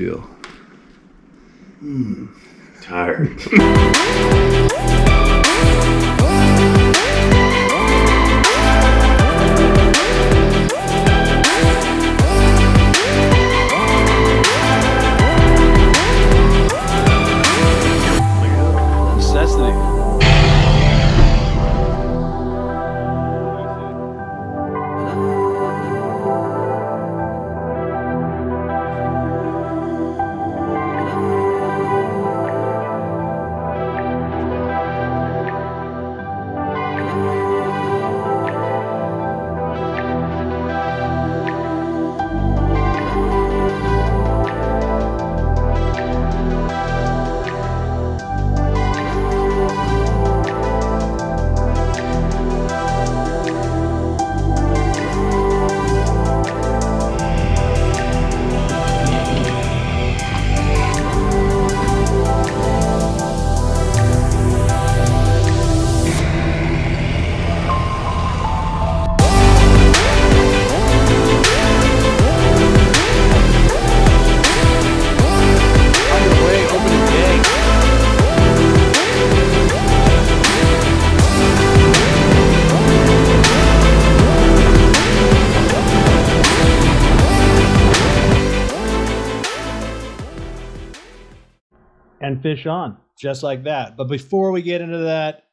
feel? Tired. And fish on, just like that. But before we get into that,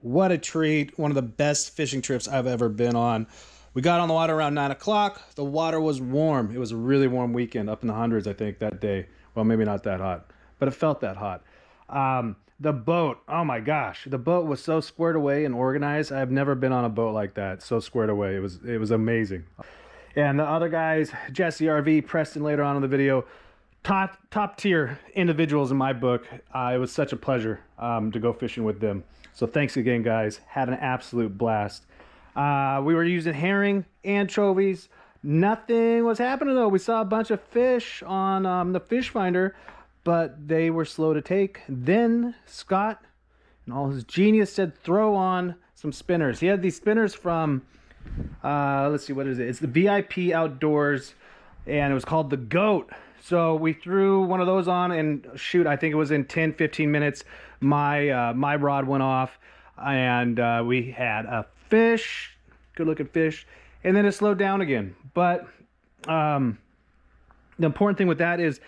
what a treat. One of the best fishing trips I've ever been on. We got on the water around 9 o'clock. The water was warm. It was a really warm weekend, up in the hundreds, I think, that day. Well, maybe not that hot, but it felt that hot. The boat, oh my gosh, the boat was so squared away and organized. I've never been on a boat like that, so squared away. It was amazing. And the other guys, Jesse RV, Preston later on in the video, top tier individuals in my book. It was such a pleasure to go fishing with them. So thanks again, guys. Had an absolute blast. We were using herring, anchovies. Nothing was happening though. We saw a bunch of fish on the fish finder, but they were slow to take. Then Scott, in all his genius, said throw on some spinners. He had these spinners from, let's see, what is it? It's the VIP Outdoors, and it was called the Goat. So we threw one of those on, and shoot, I think it was in 10-15 minutes, my rod went off, and we had a fish, good looking fish, and then it slowed down again. But the important thing with that is,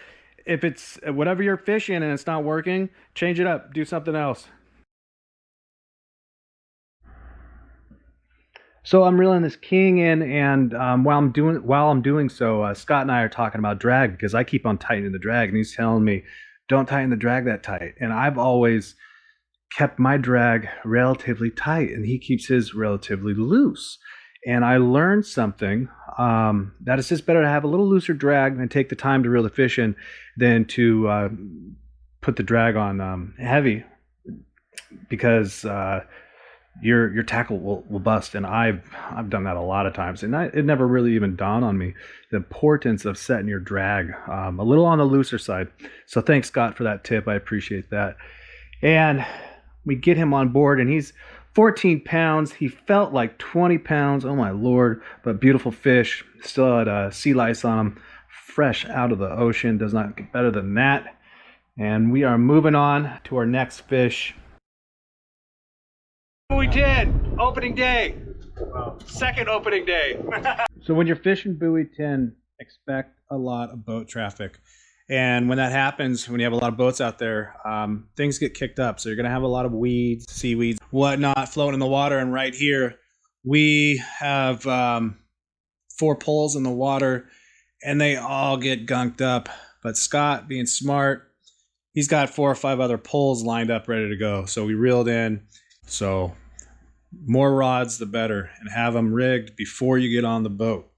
if it's whatever you're fishing and it's not working, change it up, do something else. So I'm reeling this king in, and while I'm doing so, Scott and I are talking about drag, because I keep on tightening the drag, and he's telling me, don't tighten the drag that tight. And I've always kept my drag relatively tight, and he keeps his relatively loose. And I learned something, that it's just better to have a little looser drag and take the time to reel the fish in than to put the drag on heavy, because your tackle will bust. And I've done that a lot of times, and it never really even dawned on me the importance of setting your drag a little on the looser side. So thanks, Scott, for that tip. I appreciate that. And we get him on board, and he's 14 pounds. He felt like 20 pounds. Oh my Lord. But beautiful fish. Still had sea lice on him, fresh out of the ocean. Does not get better than that. And we are moving on to our next fish. Buoy 10, opening day. Second opening day. So when you're fishing Buoy 10, expect a lot of boat traffic. And when that happens, when you have a lot of boats out there, things get kicked up. So you're going to have a lot of weeds, seaweeds, whatnot floating in the water. And right here, we have 4 poles in the water, and they all get gunked up. But Scott, being smart, he's got 4 or 5 other poles lined up ready to go. So we reeled in. So more rods, the better, and have them rigged before you get on the boat.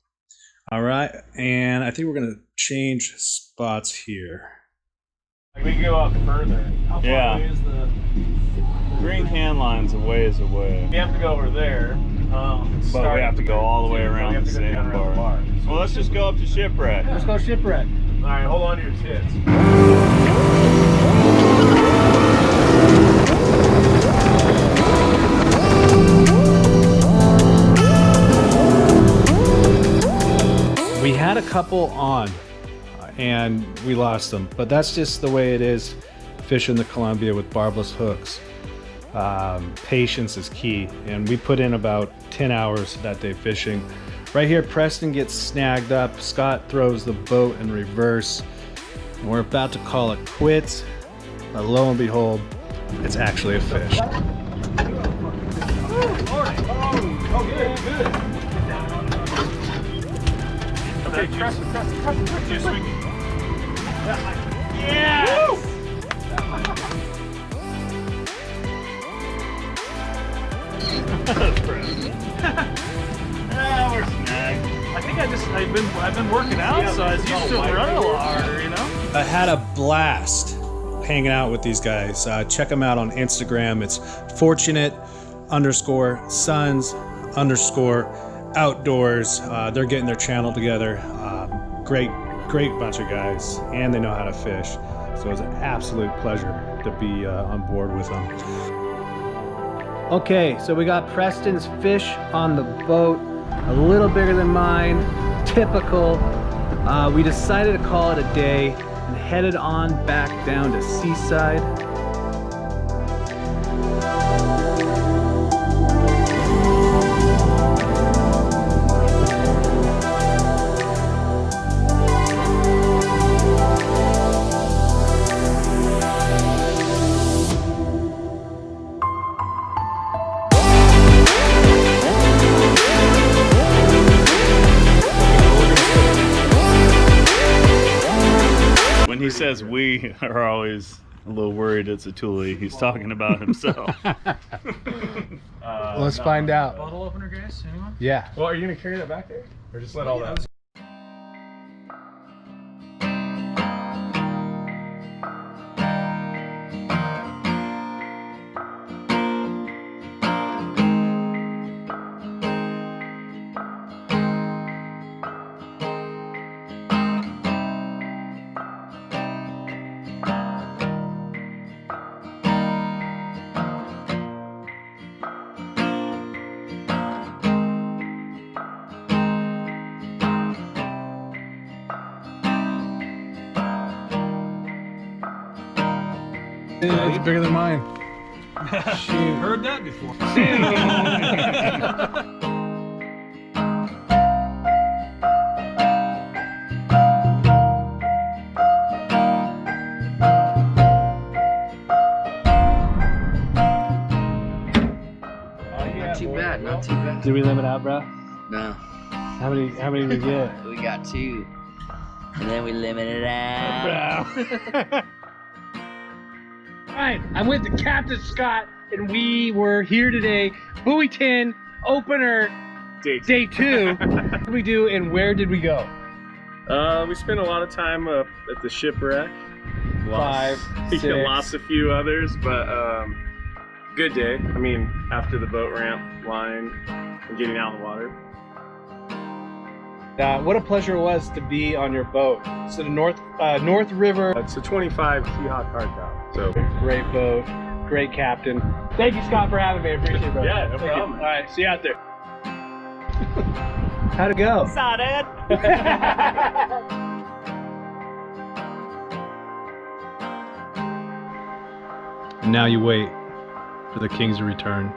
All right, and I think we're going to change spots here. Like we can go out further. How far away is the green can line's a ways away? We have to go over there. But we have to go all the way around the sandbar. Well, let's just go up to Shipwreck. Let's go Shipwreck. All right, hold on to your tits. We had a couple on, and we lost them. But that's just the way it is fishing the Columbia with barbless hooks. Patience is key, and we put in about 10 hours that day fishing. Right here, Preston gets snagged up. Scott throws the boat in reverse. And we're about to call it quits, but lo and behold, it's actually a fish. Okay, press. Yes! Ah, we're snagged. I think I've been working out, so I was used to running a lot harder, you know? I had a blast hanging out with these guys. Check them out on Instagram. It's fortunate_sons_outdoors. They're getting their channel together. Great bunch of guys, and they know how to fish. So it was an absolute pleasure to be on board with them. Okay, so we got Preston's fish on the boat, a little bigger than mine, typical. We decided to call it a day and headed on back down to Seaside. When he says we are always a little worried it's a Thule, he's talking about himself. Let's find out. Bottle opener, guys? Anyone? Yeah. Well, are you gonna carry that back there? Or just let all that? It's bigger than mine. Shoot. Heard that before. Not too bad, not too bad. Did we limit out, bro? No, How many did we get? we got 2. And then we limited out. Alright, I'm with the Captain Scott, and we were here today. Buoy 10 opener day 2. What did we do, and where did we go? We spent a lot of time up at the shipwreck. 5, 6. We lost a few others, but good day. I mean, after the boat ramp line and getting out of the water. What a pleasure it was to be on your boat. So the North River. It's a 25 Seahawk hardtop. So Great boat, great captain. Thank you, Scott, for having me. I appreciate it, bro. Yeah, no Thank you. problem. All right, see you out there. How'd it go? Saw Dad. And now you wait for the Kings to return.